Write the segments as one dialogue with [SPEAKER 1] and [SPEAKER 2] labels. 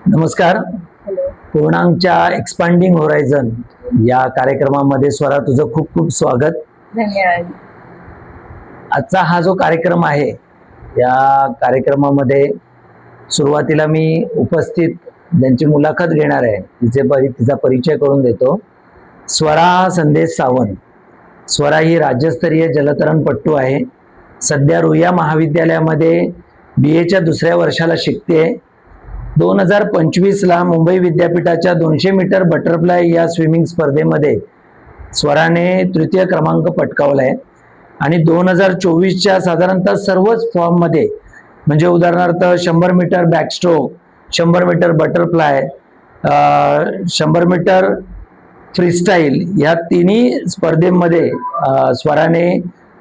[SPEAKER 1] नमस्कार. पूर्णांकच्या expanding horizon या कार्यक्रमामध्ये स्वरा तुझं खूप खूप स्वागत.
[SPEAKER 2] धन्यवाद.
[SPEAKER 1] आजचा हा जो कार्यक्रम आहे या कार्यक्रमामध्ये सुरुवातीला मी उपस्थित ज्यांची मुलाखत घेणार आहे तिचा परिचय करून देतो. स्वरा संदेश सावंत. स्वरा ही राज्यस्तरीय जलतरणपटू आहे. सध्या रुईया महाविद्यालयामध्ये BAच्या दुसऱ्या वर्षाला शिकते. 2025ला मुंबई विद्यापीठाच्या 200 मीटर बटरफ्लाय या स्विमिंग स्पर्धेमध्ये स्वराने तृतीय क्रमांक पटकावलाय आणि 2024च्या साधारणतः सर्वच फॉर्ममध्ये म्हणजे उदाहरणार्थ 100 metre backstroke, 100 metre butterfly, 100 metre freestyle या तिन्ही स्पर्धेमध्ये स्वराने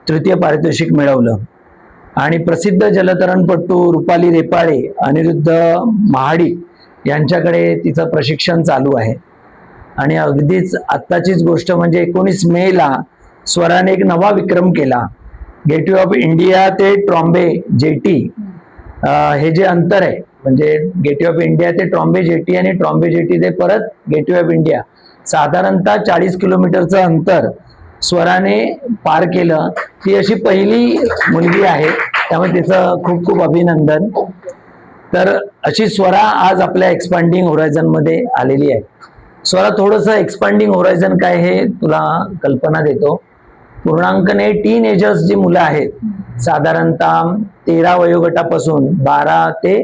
[SPEAKER 1] तृतीय पारितोषिक मिळवलं. आणि प्रसिद्ध जलतरणपटू रुपाली रेपाळे, अनिरुद्ध महाडिक यांच्याकडे तिचं प्रशिक्षण चालू आहे. आणि अगदीच आत्ताचीच गोष्ट म्हणजे 19 मेला स्वराने एक नवा विक्रम केला. गेटवे ऑफ इंडिया ते ट्रॉम्बे जेटी हे जे अंतर आहे म्हणजे गेटवे ऑफ इंडिया ते ट्रॉम्बे जेटी आणि ट्रॉम्बे जेटी ते परत गेटवे ऑफ इंडिया साधारणतः 40 किलोमीटरचं अंतर स्वराने पार केलं. ती अशी पहिली मुलगी आहे, त्यामुळे तिचं खूप खूप अभिनंदन. तर अशी स्वरा आज आपल्या एक्सपांडिंग होरायझन मध्ये आलेली आहे. स्वरा, थोडंसं एक्सपांडिंग होरायझन काय हे तुला कल्पना देतो. पूर्णांकने टीनएजर्स जी मुलं आहेत साधारणतः 13 वयोगटापासून 12 ते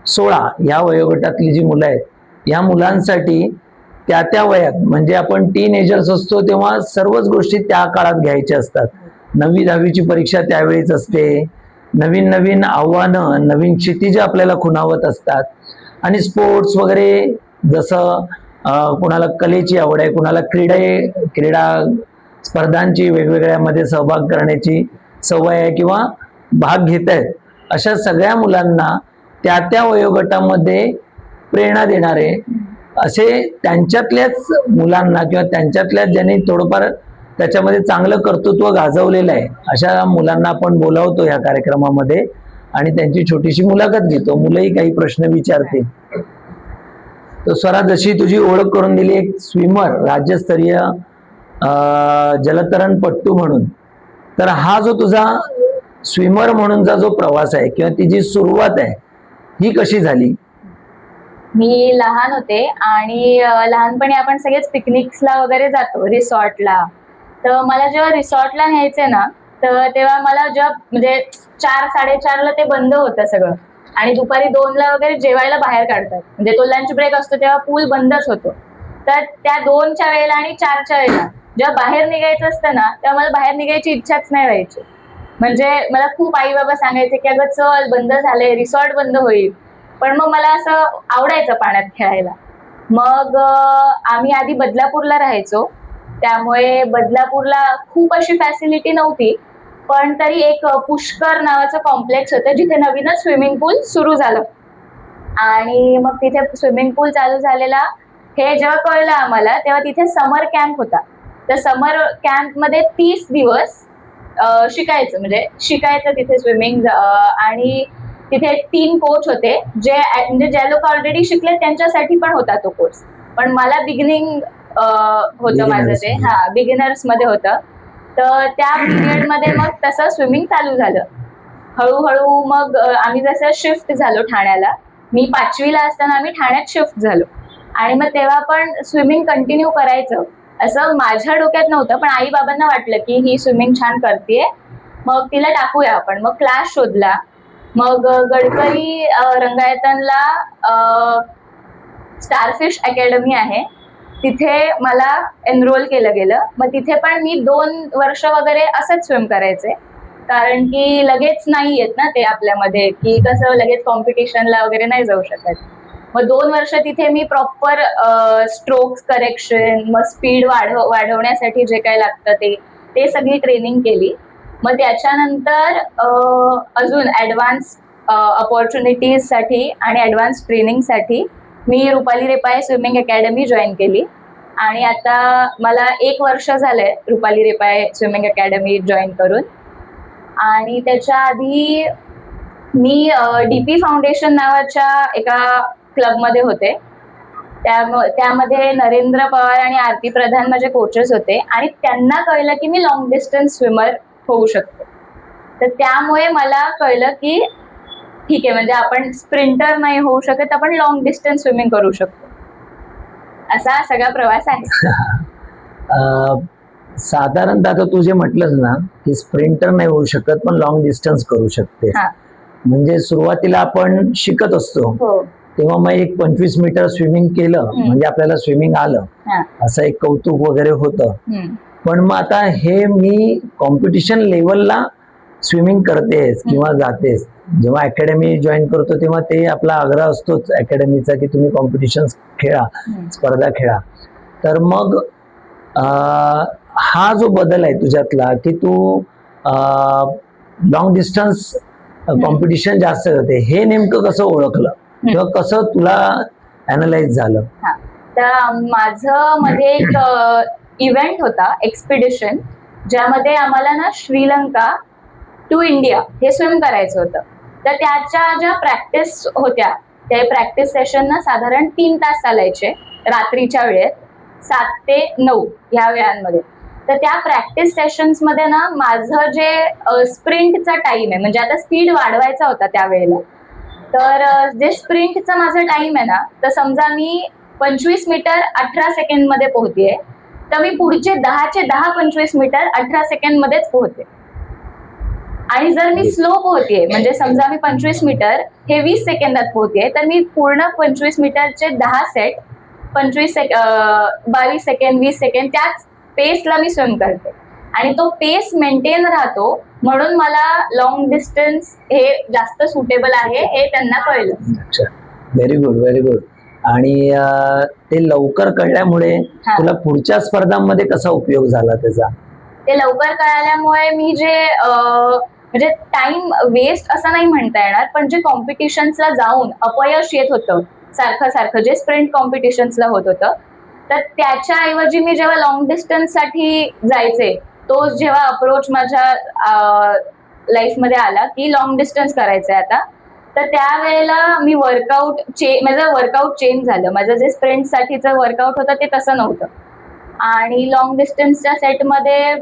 [SPEAKER 1] 16 या वयोगटातली जी मुलं आहेत या मुलांसाठी त्या वयात म्हणजे आपण टीनएजर्स असतो तेव्हा सर्वच गोष्टी त्या काळात घ्यायच्या असतात. 9वी 10वीची परीक्षा त्यावेळीच असते. नवीन नवीन आव्हानं, नवीन क्षितिज आपल्याला खुणावत असतात. आणि स्पोर्ट्स वगैरे जसं कुणाला कलेची आवड आहे, कुणाला क्रीडा स्पर्धांची वेगवेगळ्यामध्ये सहभाग करण्याची सवय आहे किंवा भाग घेत आहेत, अशा सगळ्या मुलांना त्या वयोगटामध्ये प्रेरणा देणारे असे त्यांच्यातल्याच मुलांना किंवा त्यांच्यातल्याच ज्यांनी थोडंफार त्याच्यामध्ये चांगलं कर्तृत्व गाजवलेलं आहे अशा मुलांना आपण बोलावतो या कार्यक्रमामध्ये आणि त्यांची छोटीशी मुलाखत घेतो. मुलंही काही प्रश्न विचारतील. तर स्वरा, जशी तुझी ओळख करून दिली एक स्विमर, राज्यस्तरीय जलतरणपटू म्हणून, तर हा जो तुझा स्विमर म्हणूनचा जो प्रवास आहे किंवा ती जी सुरुवात आहे ही कशी झाली?
[SPEAKER 2] मी लहान होते आणि लहानपणी आपण सगळेच पिकनिक्सला वगैरे जातो रिसॉर्टला. तर मला जेव्हा रिसॉर्टला न्यायचे ना तर तेव्हा मला जेव्हा म्हणजे 4-4:30ला ते बंद होतं सगळं आणि दुपारी 2ला वगैरे जेवायला बाहेर काढतात. म्हणजे तो लंच ब्रेक असतो तेव्हा पूल बंदच होतो. तर त्या 2च्या वेळेला आणि 4च्या वेळेला जेव्हा बाहेर निघायचं असतं ना तेव्हा मला बाहेर निघायची इच्छाच नाही व्हायची. म्हणजे मला खूप आई बाबा सांगायचे की अगं चल, बंद झाले, रिसॉर्ट बंद होईल. पण मग मला असं आवडायचं पाण्यात खेळायला. मग आम्ही आधी बदलापूरला राहायचो, त्यामुळे बदलापूरला खूप अशी फॅसिलिटी नव्हती. पण तरी एक पुष्कर नावाचं कॉम्प्लेक्स होतं जिथे नवीनच स्विमिंग पूल सुरू झालं आणि मग तिथे स्विमिंग पूल चालू झालेला हे जेव्हा कळलं आम्हाला तेव्हा तिथे समर कॅम्प होता. तर समर कॅम्पमध्ये 30 दिवस शिकायचं तिथे स्विमिंग. आणि तिथे 3 कोच होते जे म्हणजे ज्या लोक ऑलरेडी शिकले त्यांच्यासाठी पण होता तो कोर्स. पण मला बिगिनिंग होतं माझं ते बिगिनर्स मध्ये होतं. तर त्या पिरियड मध्ये मग तसं स्विमिंग चालू झालं. हळूहळू मग आम्ही जसं शिफ्ट झालो ठाण्याला, मी 5वीला असताना आम्ही ठाण्यात शिफ्ट झालो आणि मग तेव्हा पण स्विमिंग कंटिन्यू करायचं असं माझ्या डोक्यात नव्हतं. पण आई बाबांना वाटलं की ही स्विमिंग छान करतेय, मग तिला टाकूया आपण. मग क्लास शोधला. मग गडकरी रंगायतनला स्टारफिश अकॅडमी आहे, तिथे मला एनरोल केलं गेलं. मग तिथे पण मी 2 वर्ष वगैरे असंच स्विम करायचे, कारण की लगेच नाही येत ना ते आपल्यामध्ये की कसं लगेच कॉम्पिटिशनला वगैरे नाही जाऊ शकत. मग 2 वर्ष तिथे मी प्रॉपर स्ट्रोक्स करेक्शन, मग स्पीड वाढवण्यासाठी जे काय लागतं ते सगळी ट्रेनिंग केली. मग त्याच्यानंतर अजून ॲडव्हान्स अपॉर्च्युनिटीजसाठी आणि ॲडव्हान्स ट्रेनिंगसाठी मी Rupali Repalle swimming academy join केली आणि आता मला 1 वर्ष झालंय Rupali Repalle swimming academy join करून. आणि त्याच्या आधी मी DP फाउंडेशन नावाच्या एका क्लबमध्ये होते. त्यामध्ये नरेंद्र पवार आणि आरती प्रधान माझे कोचेस होते आणि त्यांना कळलं की मी लॉंग डिस्टन्स स्विमर होऊ शकते. तर त्यामुळे मला कळलं की ठीक आहे, म्हणजे आपण स्प्रिंटर नाही होऊ शकत, आपण लॉंग डिस्टन्स स्विमिंग करू शकतो. असा सगळा प्रवास आहे.
[SPEAKER 1] साधारणतः आता तू जे म्हटलंस ना की स्प्रिंटर नाही होऊ शकत पण लॉंग डिस्टन्स करू शकते,
[SPEAKER 2] हा.
[SPEAKER 1] म्हणजे सुरुवातीला आपण शिकत असतो
[SPEAKER 2] हो.
[SPEAKER 1] तेव्हा मग एक 25 मीटर स्विमिंग केलं म्हणजे आपल्याला स्विमिंग आलं,
[SPEAKER 2] हा.
[SPEAKER 1] असं एक कौतुक वगैरे होतं.
[SPEAKER 2] हम्म.
[SPEAKER 1] पण मग आता हे मी कॉम्पिटिशन लेवलला स्विमिंग करतेस किंवा जातेस, जेव्हा अकॅडमी जॉईन करतो तेव्हा ते आपला आग्रह असतोच अकॅडमीचा की तुम्ही कॉम्पिटिशन खेळा, स्पर्धा खेळा. तर मग हा जो बदल आहे तुझ्यातला की तू लॉंग डिस्टन्स कॉम्पिटिशन जास्त करते, हे नेमकं कसं ओळखलं किंवा कसं तुला अनालाइज झालं?
[SPEAKER 2] तर माझं मध्ये एक इव्हेंट होता, एक्सपिडिशन, ज्यामध्ये आम्हाला ना श्रीलंका टू इंडिया हे स्विम करायचं होतं. तर त्याच्या ज्या प्रॅक्टिस होत्या, त्या प्रॅक्टिस सेशन ना साधारण 3 तास चालायचे रात्रीच्या वेळेत, 7 ते 9 ह्या वेळांमध्ये. तर त्या प्रॅक्टिस सेशन्स मध्ये ना माझं जे स्प्रिंटचा टाइम आहे, म्हणजे आता स्पीड वाढवायचा होता त्यावेळेला, तर जे स्प्रिंटचा माझा टाइम आहे ना, तर समजा मी 25 मीटर 18 सेकंड मध्ये पोहतेय, तर मी पुढचे 10चे 10 25 मीटर 18 सेकंड मध्येच पोहते. आणि जर मी स्लो पोहतेय, म्हणजे समजा मी 25 मीटर हे 20 सेकंदात पोहतेय, तर मी पूर्ण 25 मीटरचे 10 सेट 22 सेकंड 20 सेकंड त्याच पेसला मी स्विम करते आणि तो पेस मेंटेन राहतो, म्हणून मला लॉंग डिस्टन्स हे जास्त सुटेबल आहे हे त्यांना कळलं.
[SPEAKER 1] Very good, very good. आणि ते लवकर कळल्यामुळे तुला पुढच्या स्पर्धांमध्ये कसा उपयोग झाला त्याचा?
[SPEAKER 2] ते लवकर कळाल्यामुळे मी जे म्हणजे टाइम वेस्ट असं नाही म्हणता येणार, पण जे कॉम्पिटिशन्सला जाऊन अपयश येत होतं सारखं सारखं, जे स्प्रिंट कॉम्पिटिशन्सला होत होतं, तर त्याच्याऐवजी मी जेव्हा लॉंग डिस्टन्स साठी जायचे, तो जेव्हा अप्रोच माझ्या लाईफमध्ये आला की लॉंग डिस्टन्स करायचंय आता, तर त्यावेळेला मी माझं वर्कआउट चेंज झालं. माझं जे स्प्रिंट साठीचं वर्कआउट होतं ते तसं नव्हतं. आणि लॉंग डिस्टन्सच्या सेटमध्ये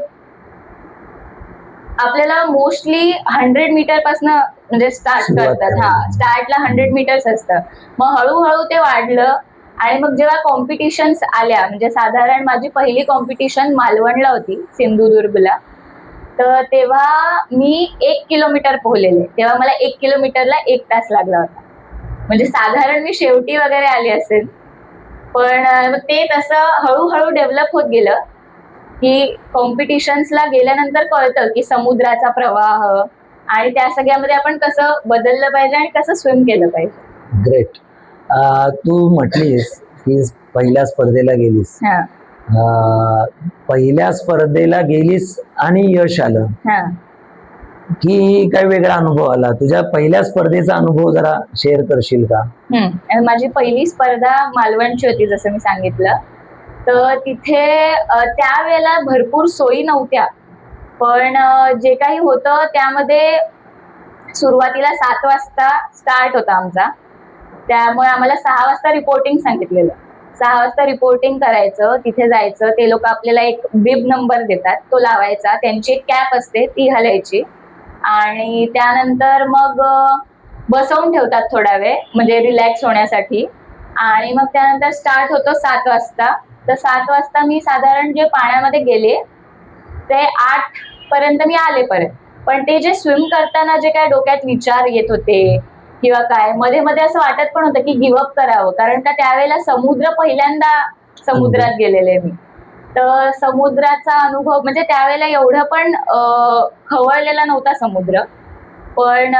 [SPEAKER 2] आपल्याला मोस्टली 100 मीटर पासून म्हणजे स्टार्ट करतात. स्टार्टला 100 मीटर्स असतं, मग हळूहळू ते वाढलं. आणि मग जेव्हा कॉम्पिटिशन्स आल्या, म्हणजे साधारण माझी पहिली कॉम्पिटिशन मालवणला होती, सिंधुदुर्गला, तर तेव्हा मी 1 किलोमीटर पोहलेले. तेव्हा मला 1 किलोमीटरला 1 तास लागला होता, म्हणजे साधारण मी शेवटी वगैरे आली असेल. पण ते तसं हळूहळू डेव्हलप होत गेलं की कॉम्पिटिशन्सला गेल्यानंतर कळतं की समुद्राचा प्रवाह आणि त्या सगळ्यामध्ये आपण कसं बदललं पाहिजे आणि कसं स्विम केलं पाहिजे.
[SPEAKER 1] ग्रेट. तू म्हटलीस की पहिल्या स्पर्धेला गेलीस, पहिल्या स्पर्धेला गेलीस आणि यश आलं की काही वेगळा अनुभव आला? तुझ्या पहिल्या स्पर्धेचा अनुभव जरा शेअर करशील का?
[SPEAKER 2] माझी पहिली स्पर्धा मालवणची होती, जसं मी सांगितलं. तर तिथे त्यावेळेला भरपूर सोयी नव्हत्या, पण जे काही होतं त्यामध्ये सुरुवातीला 7 वाजता स्टार्ट होता आमचा, त्यामुळे आम्हाला 6 वाजता रिपोर्टिंग सांगितलेलं. 6 वाजता रिपोर्टिंग करायचं, तिथे जायचं, ते लोक आपल्याला एक बिब नंबर देतात, तो लावायचा, त्यांची एक कॅप असते ती घालायची आणि त्यानंतर मग बसवून ठेवतात थोडा वेळ, म्हणजे रिलॅक्स होण्यासाठी. आणि मग त्यानंतर स्टार्ट होतो 7 वाजता. तर 7 वाजता मी साधारण जे पाण्यामध्ये गेले ते 8 पर्यंत मी आले परत. पण ते जे स्विम करताना जे काय डोक्यात विचार येत होते किंवा काय, मध्ये मध्ये असं वाटत पण होतं की गिव्हअप करावं, कारण का त्यावेळेला समुद्र पहिल्यांदा समुद्रात गेलेले मी. तर समुद्राचा अनुभव म्हणजे त्यावेळेला एवढं पण खवळलेला नव्हता समुद्र, पण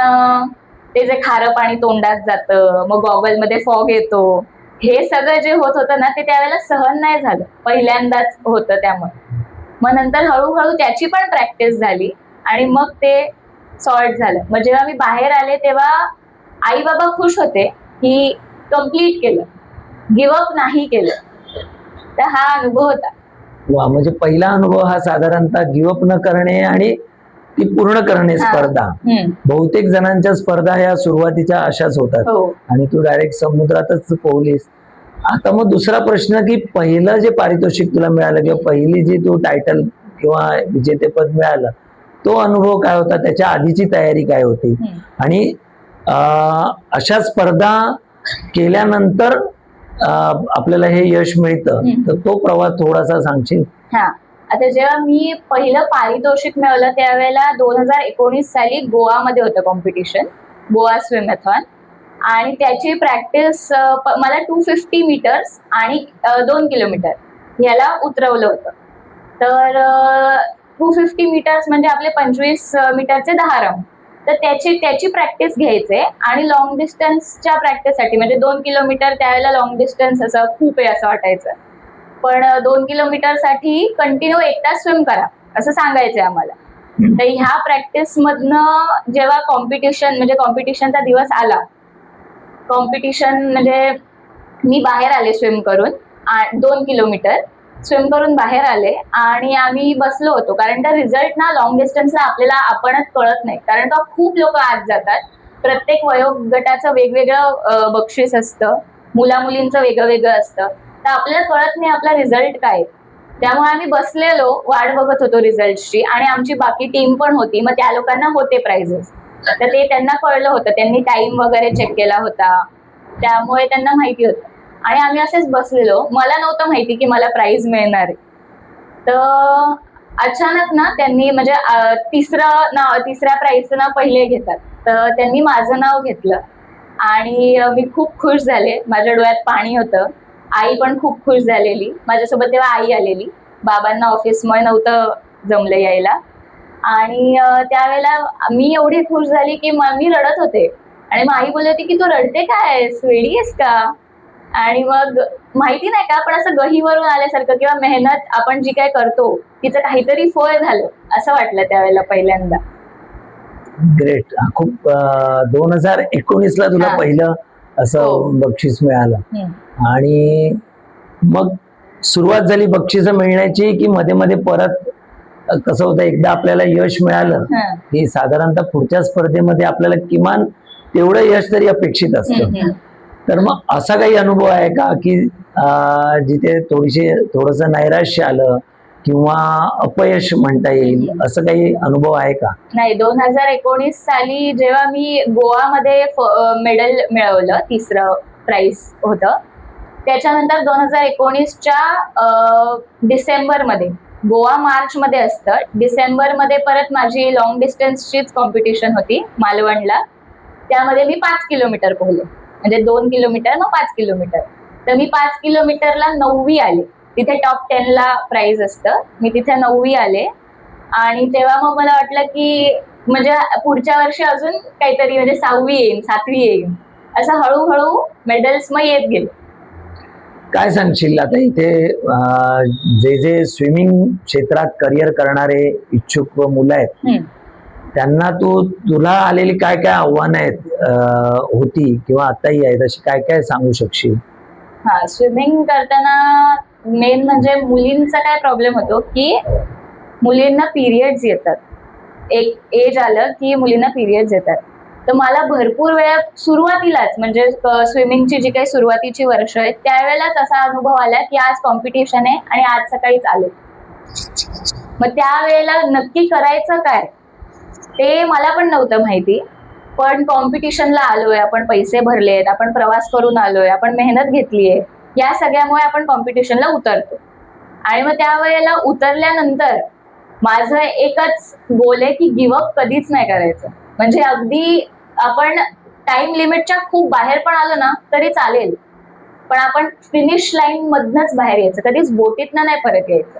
[SPEAKER 2] ते जे खारं पाणी तोंडात जातं, मग गॉगलमध्ये फॉग येतो, हे सगळं जे होत होतं ना ते त्यावेळेला सहन नाही झालं, पहिल्यांदाच होतं त्यामुळे. मग नंतर हळूहळू त्याची पण प्रॅक्टिस झाली आणि मग ते सॉर्ट झालं. मग जेव्हा मी बाहेर आले तेव्हा आई बाबा खुश होते की कम्प्लीट केलं, गिव्हअप नाही केलं. तर हा अनुभव होता.
[SPEAKER 1] वा, म्हणजे पहिला अनुभव हा साधारणतः गिव्हअप न करणे आणि ती पूर्ण करणे
[SPEAKER 2] हा.
[SPEAKER 1] स्पर्धा. बहुतेक जणांच्या स्पर्धा ह्या सुरुवातीच्या अशाच होतात
[SPEAKER 2] हो
[SPEAKER 1] आणि तू डायरेक्ट समुद्रातच पोहलीस. आता मग दुसरा प्रश्न की पहिलं जे पारितोषिक तुला मिळालं किंवा पहिली जी तू टायटल किंवा विजेतेपद मिळालं, तो अनुभव काय होता, त्याच्या आधीची तयारी काय होती आणि अशा स्पर्धा केल्यानंतर आपल्याला हे यश मिळतं, तर तो प्रवास थोडासा सांगशील?
[SPEAKER 2] हा. आता जेव्हा मी पहिलं पारितोषिक मिळवलं त्यावेळेला 2019 साली गोवामध्ये होतं कॉम्पिटिशन, गोवा स्विमॅथॉन. आणि त्याची प्रॅक्टिस मला 250 मीटर्स आणि 2 किलोमीटर याला उतरवलं होतं. तर 250 मीटर्स म्हणजे आपले 25 मीटरचे 10 राऊंड. तर त्याची प्रॅक्टिस घ्यायचे आणि लॉंग डिस्टन्सच्या प्रॅक्टिससाठी म्हणजे 2 किलोमीटर त्यावेळेला लॉंग डिस्टन्स असं खूप आहे असं वाटायचं. पण 2 किलोमीटरसाठी कंटिन्यू 1 तास स्विम करा असं सांगायचंय आम्हाला. तर ह्या प्रॅक्टिस मधनं जेव्हा कॉम्पिटिशनचा दिवस आला, कॉम्पिटिशन म्हणजे मी बाहेर आले स्विम करून 2 किलोमीटर स्विम करून बाहेर आले आणि आम्ही बसलो होतो, कारण त्या रिझल्ट ना लॉंग डिस्टन्सला आपल्याला आपणच कळत नाही, कारण का खूप लोक आत जातात. प्रत्येक वयोगटाचं वेगवेगळं बक्षीस असतं, मुला मुलींचं वेगळं वेगळं असतं, तर आपल्याला कळत नाही आपला रिझल्ट काय. त्यामुळे आम्ही बसलेलो वाट बघत होतो रिझल्टची आणि आमची बाकी टीम पण होती, मग त्या लोकांना होते प्राइजेस, तर ते त्यांना कळलं होतं, त्यांनी टाइम वगैरे चेक केला होता, त्यामुळे त्यांना माहिती होतं. आणि आम्ही असेच बसलेलो, मला नव्हतं माहिती की मला प्राइज मिळणार आहे. तर अचानक ना त्यांनी म्हणजे तिसऱ्या प्राइजचं नाव पहिले घेतात, तर त्यांनी माझं नाव घेतलं आणि मी खूप खुश झाले, माझ्या डोळ्यात पाणी होतं. आई पण खूप खुश झालेली, माझ्यासोबत तेव्हा आई आलेली, बाबांना ऑफिसमुळे नव्हतं जमलं यायला. आणि त्यावेळेला मी एवढी खुश झाली की मी रडत होते आणि मग आई बोलली होती की तू रडते काय, वेडी आहेस का. आणि मग माहिती नाही का, पण असं गहीवरून आल्यासारखं किंवा मेहनत आपण जी काय करतो तिचं काहीतरी फळ झालं असं वाटलं त्यावेळेला पहिल्यांदा.
[SPEAKER 1] ग्रेट. खूप 2019 ला तुला पहिलं असं बक्षीस मिळालं आणि मग सुरुवात झाली बक्षीस मिळण्याची की मध्ये मध्ये परत कसं होतं, एकदा आपल्याला यश मिळालं की साधारणतः पुढच्या स्पर्धेमध्ये आपल्याला किमान तेवढं यश तरी अपेक्षित असतं. तर मग असा काही अनुभव आहे का की जिथे थोडस नैराश्य आलं किंवा अपयश म्हणता येईल, असं काही अनुभव आहे का?
[SPEAKER 2] नाही, 2019 साली जेव्हा मी गोवामध्ये मेडल मिळवलं, 3रं प्राइज होतं, त्याच्यानंतर 2019च्या डिसेंबरमध्ये, गोवा मार्च मध्ये असतं, डिसेंबरमध्ये परत माझी लॉंग डिस्टन्सचीच कॉम्पिटिशन होती मालवणला. त्यामध्ये मी 5 किलोमीटर पोहले, म्हणजे 2 किलोमीटर मग 5 किलोमीटर. तर मी 5 किलोमीटरला 9वी आले, तिथे टॉप 10 ला प्राइज असतं, मी तिथे 9वी आले. आणि तेव्हा मग मला वाटलं की म्हणजे पुढच्या वर्षी अजून काहीतरी म्हणजे 6वी येईल, 7वी येईल, असं हळूहळू मेडल्स मग येत गेले.
[SPEAKER 1] काय सांगशील आता इथे जे स्विमिंग क्षेत्रात करिअर करणारे इच्छुक मुलं आहेत, त्यांना तुला आलेली काय काय आव्हानं आहेत होती किंवा आताही आहेत, अशी काय काय सांगू शकशील?
[SPEAKER 2] हा, स्विमिंग करताना मेन म्हणजे मुलींचा काय प्रॉब्लेम होतो की मुलींना पिरियड्स येतात, एक एज आलं की मुलींना पिरियड्स येतात. तर मला भरपूर वेळा सुरुवातीलाच म्हणजे स्विमिंगची जी काही सुरुवातीची वर्ष आहेत त्यावेळेलाच असा अनुभव आला की आज कॉम्पिटिशन आहे आणि आज सकाळीच आले. मग त्यावेळेला नक्की करायचं काय ते मला पण नव्हतं माहिती, पण कॉम्पिटिशनला आलोय, आपण पैसे भरलेत, आपण प्रवास करून आलोय, आपण मेहनत घेतलीये, या सगळ्यामुळे आपण कॉम्पिटिशनला उतरतो. आणि मग त्यावेळेला उतरल्यानंतर माझं एकच गोल आहे की गिव्हअप कधीच नाही करायचं. म्हणजे अगदी आपण टाइम लिमिटच्या खूप बाहेर पण आलो ना तरी चालेल, पण आपण फिनिश लाईन मधनच बाहेर यायचं, कधीच बोटीतनं नाही परत यायचं.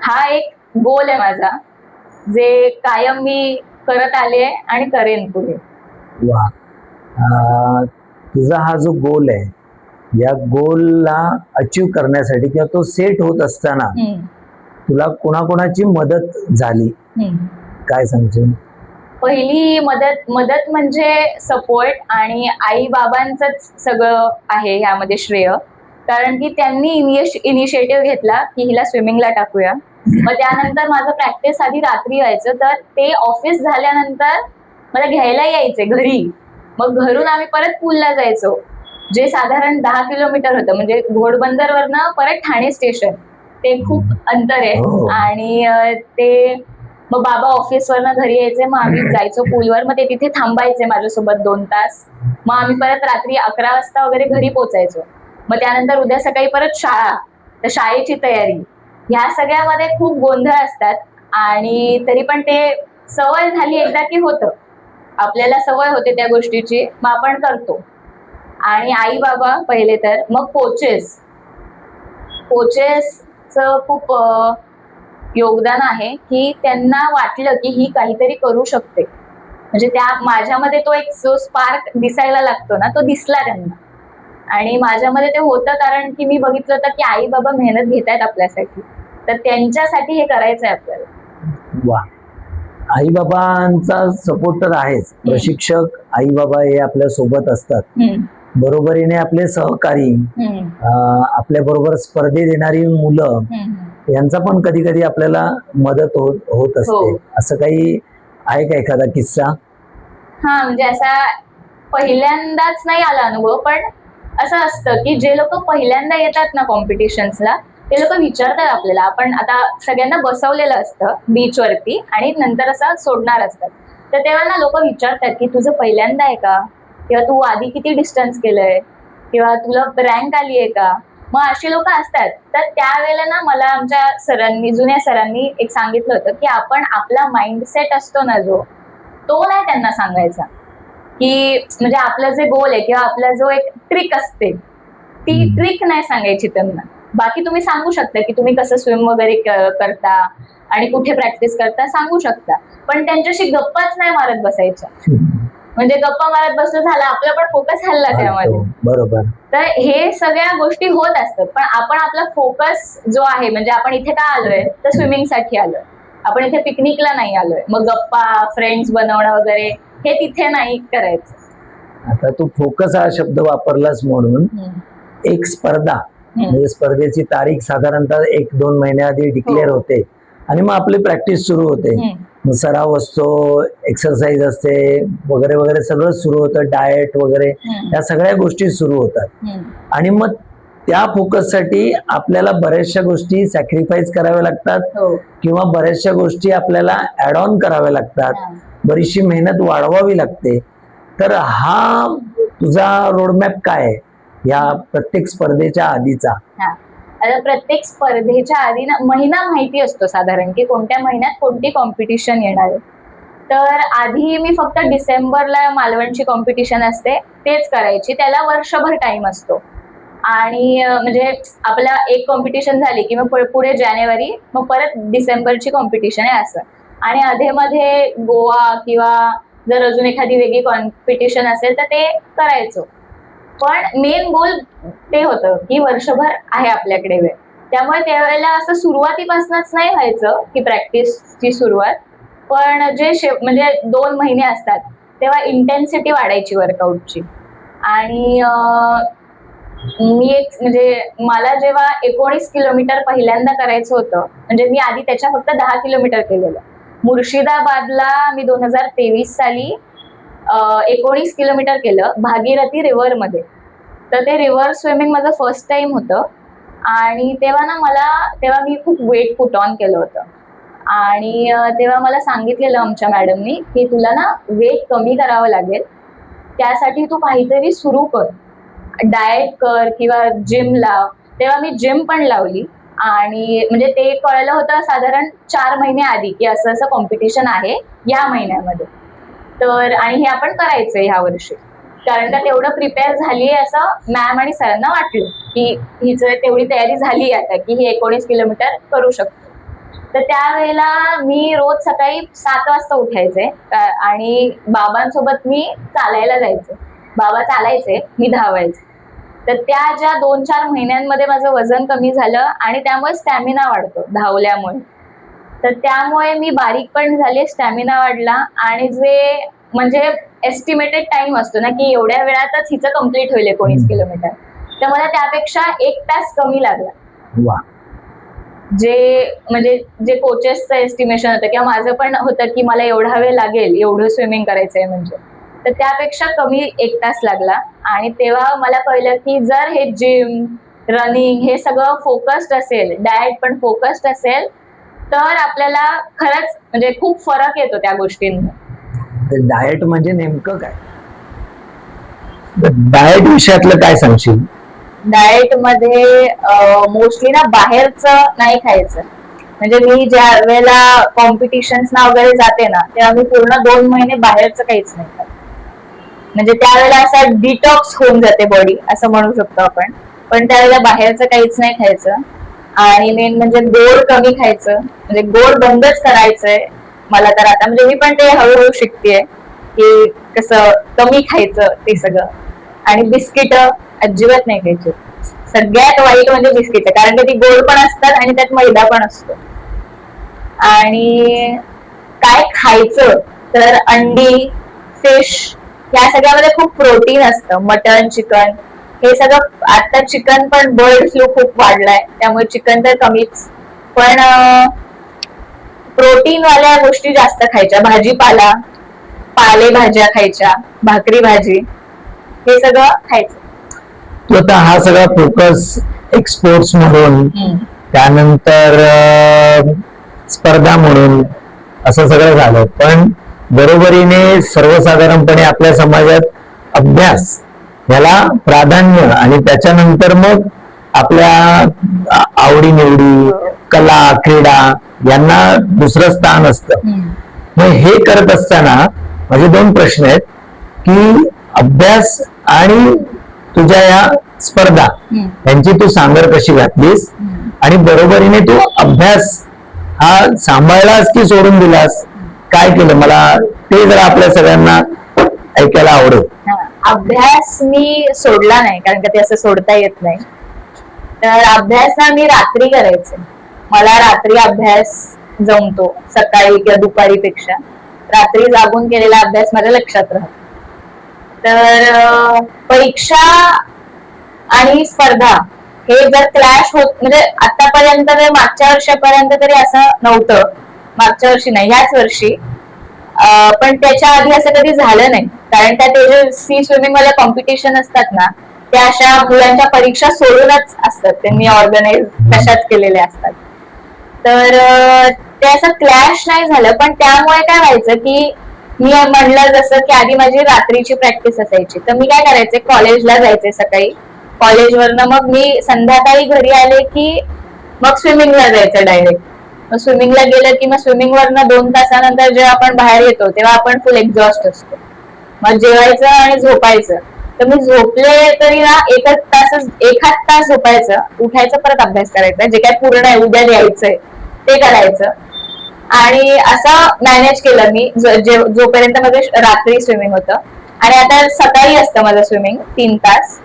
[SPEAKER 2] हा एक गोल आहे माझा, जे कायम मी करत आले आणि करेन पुढे.
[SPEAKER 1] वा, तुझा हा जो गोल आहे, या गोलला अचीव करण्यासाठी किंवा तो सेट होत असताना तुला कोणाकोणाची मदत झाली, काय सांगशील?
[SPEAKER 2] पहिली मदत म्हणजे सपोर्ट, आणि आई बाबांचंच सगळं आहे ह्यामध्ये श्रेय, कारण की त्यांनी इनिशिएटिव्ह घेतला की हिला स्विमिंगला टाकूया, मग त्यानंतर माझं प्रॅक्टिस आधी रात्री व्हायचं, तर ते ऑफिस झाल्यानंतर मला घ्यायला यायचे घरी. मग घरून आम्ही परत पूलला जायचो, जे साधारण 10 किलोमीटर होतं. म्हणजे घोडबंदरवरनं परत ठाणे स्टेशन, ते खूप अंतर आहे.
[SPEAKER 1] हो.
[SPEAKER 2] आणि ते मग बाबा ऑफिसवरनं घरी यायचे, मग आम्ही जायचो पूलवर. मग ते तिथे थांबायचे माझ्यासोबत 2 तास. मग आम्ही परत रात्री 11 वाजता वगैरे घरी पोचायचो. मग त्यानंतर उद्या सकाळी परत शाळा, तर शाळेची तयारी, ह्या सगळ्यामध्ये खूप गोंधळ असतात. आणि तरी पण ते सवय झाली एकदा की होतं, आपल्याला सवय होते त्या गोष्टीची, मग आपण करतो. आणि आई बाबा पहिले तर, मग कोचेसचं खूप योगदान आहे, की त्यांना वाटलं की ही काहीतरी करू शकते. म्हणजे त्या माझ्यामध्ये तो एक जो स्पार्क दिसायला लागतो ना, तो दिसला त्यांना. आणि माझ्यामध्ये ते होतं, कारण की मी बघितलं होतं की आई बाबा मेहनत घेत आहेत आपल्यासाठी, तर त्यांच्यासाठी हे करायचं आहे आपल्याला.
[SPEAKER 1] वा. आई बाबांचा सपोर्ट तर आहेच. प्रशिक्षक आई बाबा हे आपल्या सोबत असतात, बरोबरीने आपले सहकारी, आपल्या बरोबर स्पर्धे देणारी मुलं, यांचा पण कधी कधी आपल्याला मदत होत असते. असं काही आहे का एखादा किस्सा?
[SPEAKER 2] हा, म्हणजे असा पहिल्यांदाच नाही आला अनुभव, पण असं असतं की जे लोक पहिल्यांदा येतात ना कॉम्पिटिशन्सला, ते लोक विचारतात आपल्याला. आपण आता सगळ्यांना बसवलेलं असतं बीचवरती आणि नंतर असं सोडणार असतात, तर तेव्हा ना लोक विचारतात की तुझं पहिल्यांदा आहे का, किंवा तू आधी किती डिस्टन्स केलंय, किंवा तुला रँक आली आहे का. मग अशी लोक असतात. तर त्यावेळेला ना मला आमच्या सरांनी, जुन्या सरांनी एक सांगितलं होतं की आपण आपला माइंडसेट असतो ना जो, तो नाही त्यांना सांगायचा. की म्हणजे आपलं जे गोल आहे किंवा आपला जो एक ट्रिक असते, ती ट्रिक नाही सांगायची त्यांना. बाकी तुम्ही सांगू शकता की तुम्ही कसं स्विम वगैरे करता आणि कुठे प्रॅक्टिस करता, सांगू शकता. पण त्यांच्याशी गप्पाच नाही मारत बसायच्या. म्हणजे गप्पा मारत बसलं झालं, आपला पण फोकस हल्ला त्यामध्ये.
[SPEAKER 1] बरोबर.
[SPEAKER 2] तर हे सगळ्या गोष्टी होत असतात, पण आपण आपला फोकस जो आहे, म्हणजे आपण इथे का आलोय, तर स्विमिंगसाठी आलोय. आपण इथे पिकनिकला नाही आलोय. मग गप्पा, फ्रेंड्स बनवणं वगैरे हे तिथे नाही करायचं.
[SPEAKER 1] आता तू फोकस हा शब्द वापरलास म्हणून एक स्पर्धा, म्हणजे स्पर्धेची तारीख साधारणतः 1-2 महिन्याआधी डिक्लेअर होते आणि मग आपली प्रॅक्टिस सुरू होते. मग सराव असतो, एक्सरसाइज असते वगैरे वगैरे, सगळं सुरू होतं, डाएट वगैरे, या सगळ्या गोष्टी सुरू होतात. आणि मग त्या फोकससाठी आपल्याला बऱ्याचशा गोष्टी सॅक्रिफाईस कराव्या लागतात, किंवा बऱ्याचशा गोष्टी आपल्याला ऍड ऑन कराव्या लागतात, बरीचशी मेहनत वाढवावी लागते. तर हा तुझा रोडमॅप काय आहे या प्रत्येक स्पर्धेच्या आधीचा?
[SPEAKER 2] आता प्रत्येक स्पर्धेच्या आधी ना महिना माहिती असतो साधारण की कोणत्या महिन्यात कोणती कॉम्पिटिशन येणार आहे. तर आधी मी फक्त डिसेंबरला मालवणची कॉम्पिटिशन असते तेच करायची, त्याला वर्षभर टाइम असतो. आणि म्हणजे आपला एक कॉम्पिटिशन झाली की मग पुढे जानेवारी, मग परत डिसेंबरची कॉम्पिटिशन आहे असं. आणि अधेमध्ये गोवा किंवा जर अजून एखादी वेगळी कॉम्पिटिशन असेल तर ते करायचो. पण मेन गोल ते होतं की वर्षभर आहे आपल्याकडे वेळ, त्यामुळे त्यावेळेला असं सुरुवातीपासूनच नाही व्हायचं की प्रॅक्टिसची सुरुवात, पण जे म्हणजे 2 महिने असतात तेव्हा इंटेन्सिटी वाढायची वर्कआउटची. आणि मी एक म्हणजे मला जेव्हा 19 किलोमीटर पहिल्यांदा करायचं होतं, म्हणजे मी आधी त्याच्या फक्त 10 किलोमीटर केलेलं. मुर्शिदाबादला मी 2023 साली 19 किलोमीटर केलं भागीरथी रिव्हर मध्ये. तर ते रिव्हर स्विमिंग माझं फर्स्ट टाइम होतं. आणि तेव्हा मी खूप वेट पुट ऑन केलं होतं. आणि तेव्हा मला सांगितलेलं आमच्या मॅडमनी की तुला ना वेट कमी करावं लागेल, त्यासाठी तू काहीतरी सुरू कर, डाएट कर किंवा जिम लाव. तेव्हा मी जिम पण लावली. आणि म्हणजे ते कळलं होतं साधारण 4 महिने आधी की असं असं कॉम्पिटिशन आहे या महिन्यामध्ये. तर आणि हे आपण करायचंय ह्या वर्षी, कारण का तेवढं प्रिपेअर झालीये असं मॅम आणि सरांना वाटलं की हिचं तेवढी तयारी झाली आता की ही 19 किलोमीटर करू शकतो. तर त्यावेळेला मी रोज सकाळी 7 वाजता उठायचे आणि बाबांसोबत मी चालायला जायचे. बाबा चालायचे, मी धावायचे. तर त्या ज्या 2-4 महिन्यांमध्ये माझं वजन कमी झालं आणि त्यामुळे स्टॅमिना वाढतो धावल्यामुळे. तर त्यामुळे मी बारीक पण झाले, स्टॅमिना वाढला. आणि जे म्हणजे एस्टिमेटेड टाइम असतो ना की एवढ्या वेळातच हिचं कम्प्लीट होईल 19 किलोमीटर, तर मला त्यापेक्षा 1 तास कमी लागला.
[SPEAKER 1] वा.
[SPEAKER 2] जे कोचेसचं एस्टिमेशन होतं किंवा माझं पण होतं की मला एवढा वेळ लागेल एवढं स्विमिंग करायचंय म्हणजे, तर त्यापेक्षा कमी 1 तास लागला. आणि तेव्हा मला कळलं की जर हे जिम, रनिंग हे सगळं फोकस्ड असेल, डाएट पण फोकस्ड असेल, तर आपल्याला खरंच म्हणजे खूप फरक येतो त्या गोष्टींमध्ये.
[SPEAKER 1] डाएट म्हणजे नेमकं काय? डाएट विषयातलं काय सांगशील?
[SPEAKER 2] डाएट मध्ये मोस्टली ना बाहेरचं नाही खायचं. म्हणजे मी ज्या वेळेला कॉम्पिटिशन्स ना वगैरे जाते ना, तेव्हा मी पूर्ण 2 महिने बाहेरचं काहीच नाही खात. म्हणजे त्यावेळेला असा डिटॉक्स होऊन जाते बॉडी, असं म्हणू शकतो आपण. पण त्यावेळेला बाहेरचं काहीच नाही खायचं. आणि मेन म्हणजे गोड कमी खायचं, म्हणजे गोड बंदच करायचंय मला तर आता. म्हणजे मी पण ते हळूहळू शिकतेय की कसं कमी खायचं ते सगळं. आणि बिस्किट अजिबात नाही खायचे. सगळ्यात वाईट म्हणजे बिस्किट, कारण की ती गोड पण असतात आणि त्यात मैदा पण असतो. आणि काय खायचं तर अंडी, फिश या सगळ्यामध्ये खूप प्रोटीन असतं. मटन, चिकन हे सगळं. आता चिकन पण बर्ड फ्लू खूप वाढलाय, त्यामुळे चिकन तर कमीच. पण प्रोटीन वाल्या गोष्टी जास्त खायच्या. भाजीपाला, पालेभाज्या खायच्या, भाकरी भाजी हे सगळं खायचं.
[SPEAKER 1] तू आता हा सगळा फोकस एक्सपोर्ट्स म्हणून, त्यानंतर स्पर्धा म्हणून असं सगळं झालं, पण बरोबरीने सर्वसाधारणपणे आपल्या समाजात अभ्यास याला प्राधान्य आणि त्याच्यानंतर मग आपल्या आवडीनिवडी, कला, क्रीडा यांना दुसरं स्थान असतं. मग हे करत असताना माझे 2 प्रश्न आहेत की अभ्यास आणि तुझ्या या स्पर्धा यांची तू सांगड कशी घातलीस, आणि बरोबरीने तू अभ्यास हा सांभाळलास की सोडून दिलास, काय केलं? मला ते जरा आपल्या सगळ्यांना ऐकायला आवडेल.
[SPEAKER 2] अभ्यास मी सोडला नाही, कारण का ते असं सोडता येत नाही. तर अभ्यास ना मी रात्री करायचे. मला रात्री अभ्यास जमतो, सकाळी किंवा दुपारी पेक्षा. रात्री जागून केलेला अभ्यास माझ्या लक्षात राहतो. तर परीक्षा आणि स्पर्धा हे जर क्लॅश होत, म्हणजे आतापर्यंत मागच्या वर्षापर्यंत तरी असं नव्हतं. मागच्या वर्षी नाही, याच वर्षी. पण त्याच्या आधी असं कधी झालं नाही, कारण त्या ते जे सी स्विमिंग वाले कॉम्पिटिशन असतात ना, त्या अशा मुलांच्या परीक्षा सोडूनच असतात, त्यांनी ऑर्गनाईज तशाच केलेल्या असतात. तर ते असं क्लॅश नाही झालं. पण त्यामुळे काय व्हायचं की मी म्हणलं जसं की आधी माझी रात्रीची प्रॅक्टिस असायची, तर मी काय करायचे, कॉलेजला जायचे सकाळी. कॉलेजवरनं मग मी संध्याकाळी घरी आले की मग स्विमिंगला जायचं डायरेक्ट. मग स्विमिंगला गेलं की मग स्विमिंगवरनं 2 तासानंतर जेव्हा आपण बाहेर येतो तेव्हा आपण फुल एक्झॉस्ट असतो. मग जेवायचं आणि झोपायचं. तर मी झोपले तरी ना 1 तास झोपायचं, उठायचं, परत अभ्यास करायचा. जे काय पूर्ण आहे उद्या द्यायचंय ते करायचं. आणि असं मॅनेज केलं मी जोपर्यंत माझं रात्री स्विमिंग होतं. आणि आता सकाळी असतं माझं स्विमिंग 3 तास.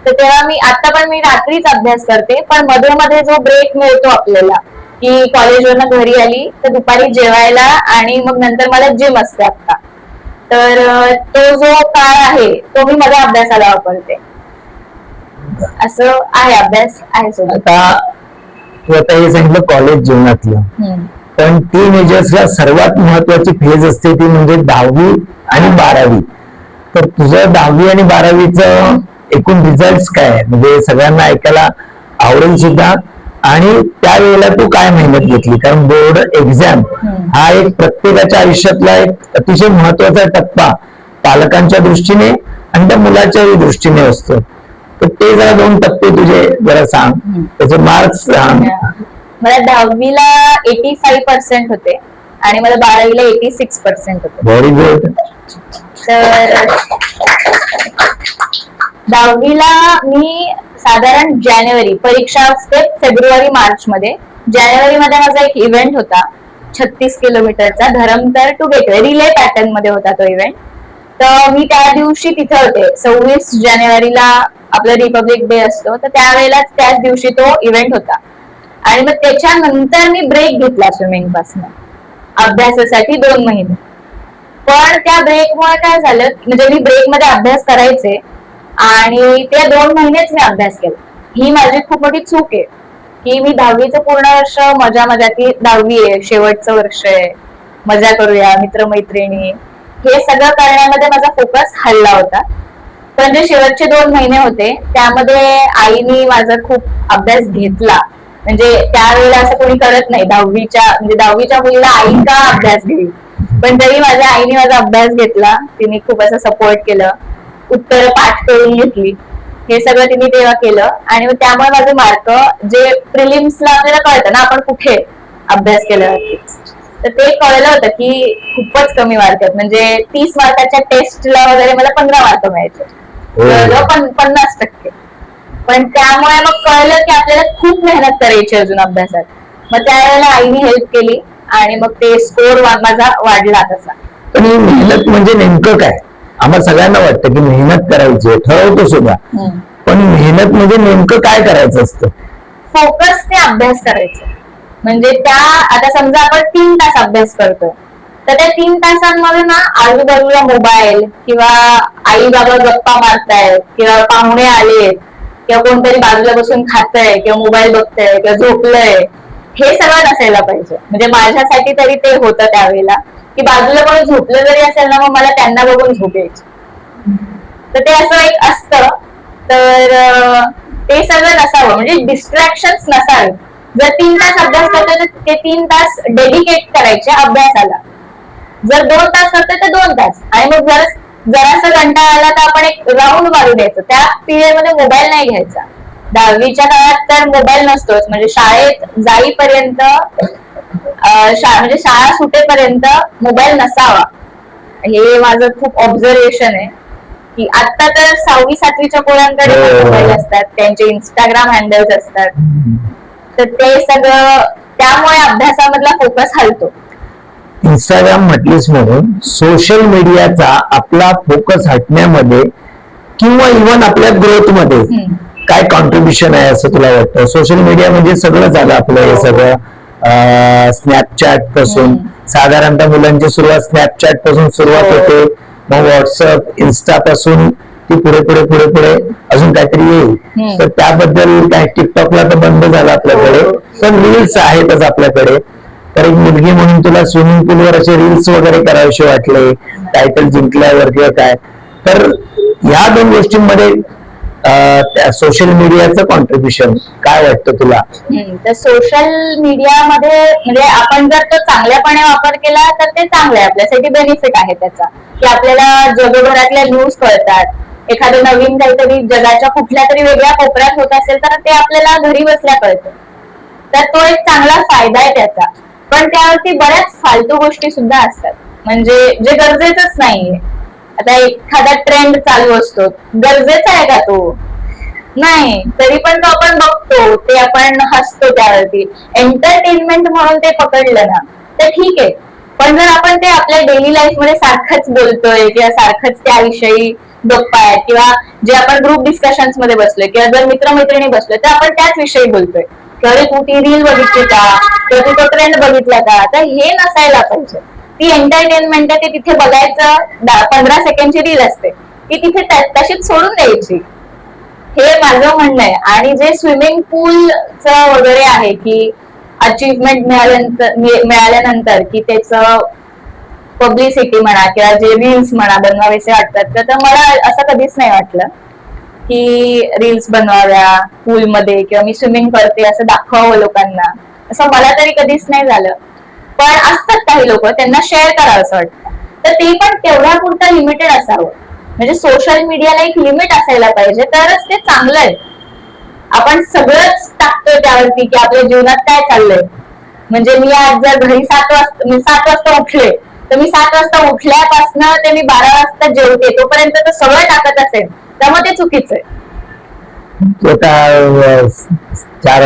[SPEAKER 2] तर तेव्हा आता पण मी रात्रीच अभ्यास करते. पण मध्ये मध्ये जो ब्रेक मिळतो आपल्याला की कॉलेजवरनं घरी आली तर दुपारी जेवायला आणि मग नंतर मला जिम असते आता, तर तो जो काळ आहे तो मी माझ्या अभ्यासाला वापरते. असं आहे, अभ्यास आहे सोबत.
[SPEAKER 1] आता हे सांगितलं कॉलेज जीवनातलं, पण टीनेजर्सला सर्वात महत्वाची फेज असते ती म्हणजे 10वी आणि 12वी. तर तुझं 10वी आणि 12वीचं एकूण रिझल्ट काय, म्हणजे सगळ्यांना ऐकायला आवडेल सुद्धा. आणि त्यावेळेला तू काय मेहनत घेतली, कारण बोर्ड एक्झाम हा एक प्रत्येकाच्या आयुष्यातला एक अतिशय महत्वाचा टप्पा पालकांच्या दृष्टीने आणि त्या मुलाच्याही दृष्टीने असतो. तर ते जरा 2 टप्पे तुझे जरा सांग, त्याचे मार्क्स सांग.
[SPEAKER 2] मला 10वीला 85% होते आणि मला 12वीला 86% होते.
[SPEAKER 1] Very good.
[SPEAKER 2] तर 10वीला मी साधारण जानेवारी, परीक्षा असते फेब्रुवारी मार्च मध्ये. जानेवारी मध्ये माझा एक इव्हेंट होता 36 किलोमीटरचा, Dharamtar to gateway, relay pattern मध्ये होता तो इव्हेंट. तर मी त्या दिवशी तिथे होते. 26 जानेवारीला आपला रिपब्लिक डे असतो, तर त्यावेळेलाच त्याच दिवशी तो इव्हेंट होता. आणि मग त्याच्यानंतर मी ब्रेक घेतला स्विमिंग पासून अभ्यासासाठी 2 महिने. पण त्या ब्रेकमुळे काय झालं, म्हणजे मी ब्रेक मध्ये अभ्यास करायचे आणि त्या 2 महिनेच मी अभ्यास केला. ही माझी खूप मोठी चूक आहे की मी 10वीचं पूर्ण वर्ष मजा की 10वी आहे, शेवटचं वर्ष आहे, मजा करूया मित्रमैत्रिणी, हे सगळं करण्यामध्ये माझा फोकस हल्ला होता. पण जे शेवटचे 2 महिने होते त्यामध्ये आईनी माझा खूप अभ्यास घेतला. म्हणजे त्यावेळेला असं कोणी करत नाही, 10वीच्या मुलीला आई का अभ्यास घेईल, पण तरी माझ्या आईने माझा अभ्यास घेतला. तिने खूप असं सपोर्ट केलं, उत्तरं पाठ करून घेतली, हे सगळं तिने तेव्हा केलं. आणि मग त्यामुळे माझे मार्क जे प्रिलिम्सला आपल्याला कळतं ना आपण कुठे अभ्यास केल्यावरती, तर ते कळलं होतं की खूपच कमी मार्क आहेत. म्हणजे 30 मार्काच्या टेस्टला वगैरे मला 15 मार्क मिळायचे, 50%. पण त्यामुळे मग कळलं की आपल्याला खूप मेहनत करायची अजून अभ्यासात. मग त्यावेळेला आईने हेल्प केली आणि मग ते स्कोर माझा वाढला तसा.
[SPEAKER 1] पण ही मेहनत म्हणजे नेमकं काय? आम्हाला सगळ्यांना वाटतं की मेहनत करायची, ठरवतो सुद्धा, पण मेहनत म्हणजे नेमकं काय करायचं असतं?
[SPEAKER 2] फोकसने अभ्यास करायचा. म्हणजे आता समजा आपण 3 तास अभ्यास करतो, तर त्या 3 तासांमध्ये ना आजूबाजूला मोबाईल किंवा आई बाबा गप्पा मारतायत किंवा पाहुणे आलेत किंवा कोणतरी बाजूला बसून खातंय किंवा मोबाईल बघतंय किंवा झोपलंय, हे सगळं नसायला पाहिजे. म्हणजे माझ्यासाठी तरी ते होतं त्यावेळेला की बाजूला कोणी झोपलं जरी असेल ना, मग मला त्यांना बघून झोप यायची. तर ते असं एक असतं. तर ते सगळं नसावं, म्हणजे डिस्ट्रॅक्शन्स नसावे. जर 3 तास अभ्यास करतोय तर ते 3 तास डेडिकेट करायचे अभ्यासाला. जर 2 तास करतोय तर 2 तास. आणि मग जरासा कंटाळा आला तर आपण एक राऊंड मारू द्यायचं. त्या पिरियड मध्ये मोबाईल नाही घ्यायचा. 10वीच्या काळात तर मोबाईल नसतोच. म्हणजे शाळेत जाईपर्यंत म्हणजे शाळा सुटेपर्यंत मोबाईल नसावा, हे माझं खूप ऑब्झर्वेशन आहे. की आता तर 6वी 7वीच्या पोरांकडे मोबाईल असतात, त्यांचे इंस्टाग्राम हँडल्स असतात. तर ते सगळं त्यामुळे अभ्यासामधला फोकस हलतो.
[SPEAKER 1] इंस्टाग्राम म्हटलीस म्हणून सोशल मीडियाचा आपला फोकस हटण्यामध्ये किंवा इव्हन आपल्या ग्रोथ मध्ये काय कॉन्ट्रीब्युशन आहे असं तुला वाटतं? सोशल मीडिया म्हणजे सगळं झालं आपलं, हे सगळं स्नॅपचॅट पासून, साधारणतः मुलांची सुरुवात स्नॅपचॅट पासून सुरुवात होते, मग व्हॉट्सअप, इन्स्टा पासून ती पुढे पुढे पुढे पुढे अजून काहीतरी येईल. तर त्याबद्दल काय, टिकटॉकला तर बंद झालं आपल्याकडे, पण रील्स आहेतच आपल्याकडे. तर एक मुलगी म्हणून तुला स्विमिंग पूलवर असे रील्स वगैरे करावेसे वाटले टायटल जिंकल्यावर किंवा काय, तर ह्या 2 गोष्टींमध्ये सोशल मीडियाचं कॉन्ट्रीब्युशन काय वाटतं तुला?
[SPEAKER 2] तर सोशल मीडियामध्ये म्हणजे आपण जर तो चांगल्यापणे वापर केला तर ते चांगलं आहे, आपल्यासाठी बेनिफिट आहे त्याचा, की आपल्याला जगभरातल्या न्यूज कळतात. एखादं नवीन काहीतरी जगाच्या कुठल्या तरी वेगळ्या कोपऱ्यात होत असेल तर ते आपल्याला घरी बसल्या कळतं. तर तो एक चांगला फायदा आहे त्याचा. पण त्यावरती बऱ्याच फालतू गोष्टी सुद्धा असतात, म्हणजे जे गरजेचंच नाहीये. आता एखादा ट्रेंड चालू असतो, गरजेचा आहे का तो? नाही, तरी पण तो आपण बघतो, ते आपण हसतो त्यावरती. एंटरटेनमेंट म्हणून ते पकडलं ना तर ठीक आहे. पण जर आपण ते आपल्या डेली लाईफ मध्ये सारखंच बोलतोय किंवा सारखंच त्याविषयी गप्पा आहेत किंवा जे आपण ग्रुप डिस्कशन्स मध्ये बसलोय किंवा जर मित्रमैत्रिणी बसलोय तर आपण त्याच विषयी बोलतोय, किंवा तू ती रील बघितली का किंवा तू तो ट्रेंड बघितला का, तर हे नसायला पाहिजे. ती एंटरटेनमेंट आहे, ते तिथे बघायचं. 15 सेकंडची रील असते, ती तिथे तशीच सोडून द्यायची, हे माझं म्हणणं आहे. आणि जे स्विमिंग पूलचं वगैरे आहे की अचिव्हमेंट मिळाल्यानंतर की त्याचं पब्लिसिटी म्हणा किंवा जे रील्स म्हणा बनवावेसे वाटतात, तर मला असं कधीच नाही वाटलं की रील्स बनवाव्या पूलमध्ये किंवा मी स्विमिंग करते असं दाखवावं लोकांना, असं मला तरी कधीच नाही झालं. पण असतात काही लोक, त्यांना शेअर करावं असं वाटतं, तर ते पण तेवढ्या पुरतं लिमिटेड असावं. म्हणजे सोशल मीडियाला एक लिमिट असायला पाहिजे, तरच ते चांगलं आहे. आपण सगळंच टाकतोय त्यावरती की आपल्या जीवनात काय चाललंय. म्हणजे मी आज जर घरी 7 वाजता उठले तर मी 7 वाजता उठल्यापासून ते मी 12 वाजता जेवते तोपर्यंत तर सगळं टाकत असेल, त्यामुळे ते चुकीचं आहे.